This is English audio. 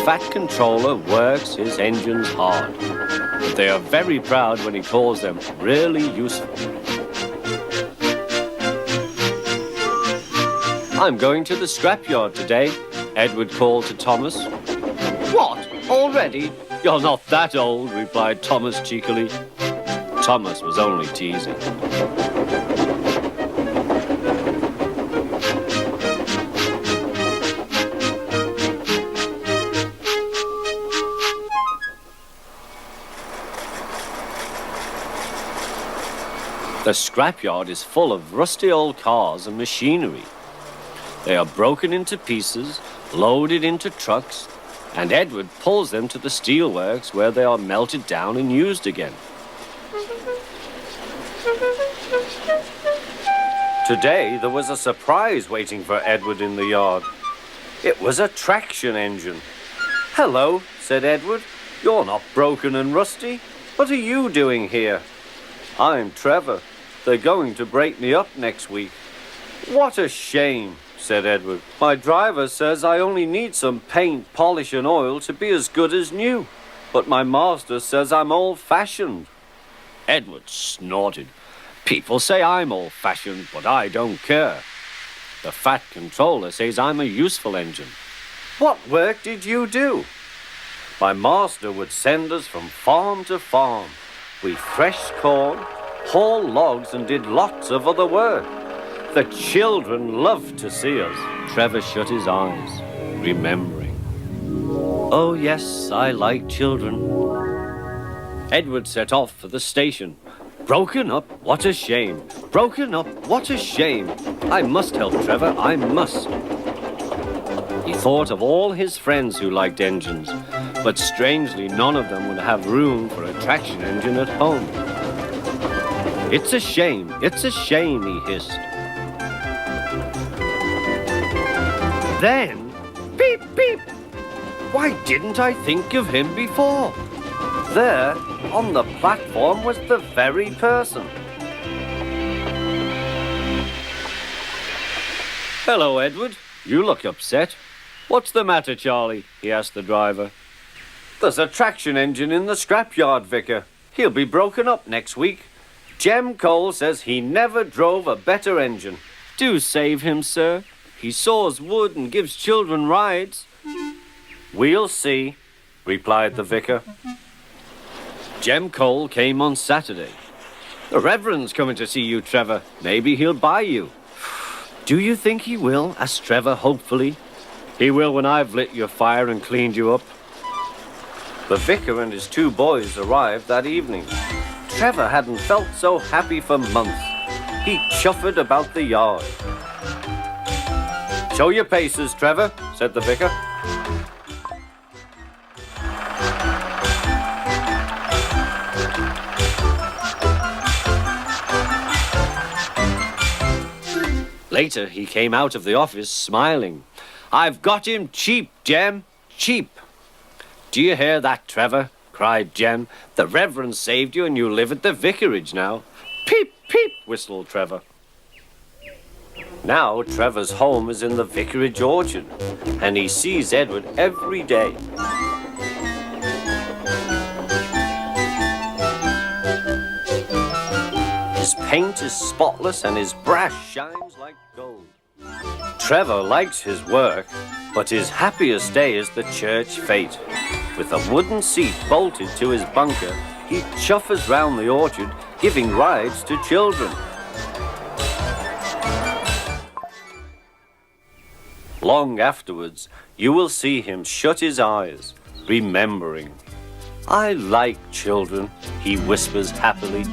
fat controller works his engines hard, but they are very proud when he calls them really useful. I'm going to the scrapyard today, Edward called to Thomas. What? Already? You're not that old, replied Thomas cheekily. Thomas was only teasing. The scrapyard is full of rusty old cars and machinery. They are broken into pieces, loaded into trucks, and Edward pulls them to the steelworks where they are melted down and used again. Today there was a surprise waiting for Edward in the yard. It was a traction engine. "Hello," said Edward. "You're not broken and rusty. What are you doing here?" "I'm Trevor. They're going to break me up next week." "What a shame," said Edward. "My driver says I only need some paint, polish and oil to be as good as new. But my master says I'm old-fashioned." Edward snorted. "People say I'm old-fashioned, but I don't care. The fat controller says I'm a useful engine." "What work did you do?" "My master would send us from farm to farm. We threshed corn, hauled logs and did lots of other work. The children loved to see us." Trevor shut his eyes, remembering. "Oh, yes, I like children." Edward set off for the station. "Broken up, what a shame. Broken up, what a shame. I must help Trevor, I must." He thought of all his friends who liked engines, but strangely none of them would have room for a traction engine at home. It's a shame, he hissed. Then, beep, beep! Why didn't I think of him before? There, on the platform, was the very person. "Hello, Edward. You look upset. What's the matter, Charlie?" he asked the driver. "There's a traction engine in the scrapyard, Vicar. He'll be broken up next week. Jem Cole says he never drove a better engine." "Do save him, sir. He saws wood and gives children rides." "We'll see," replied the vicar. Jem Cole came on Saturday. "The Reverend's coming to see you, Trevor. Maybe he'll buy you." "Do you think he will?" asked Trevor hopefully. "He will when I've lit your fire and cleaned you up." The vicar and his two boys arrived that evening. Trevor hadn't felt so happy for months. He chuffered about the yard. "Show your paces, Trevor," said the vicar. Later, he came out of the office smiling. "I've got him cheap, Jem, cheap." "Do you hear that, Trevor?" cried Jem. "The Reverend saved you and you live at the vicarage now." "Peep, peep," whistled Trevor. Now Trevor's home is in the vicarage orchard, and he sees Edward every day. His paint is spotless and his brass shines like gold. Trevor likes his work, but his happiest day is the church fete. With a wooden seat bolted to his bunker, he chuffers round the orchard, giving rides to children. Long afterwards, you will see him shut his eyes, remembering. "I like children," he whispers happily.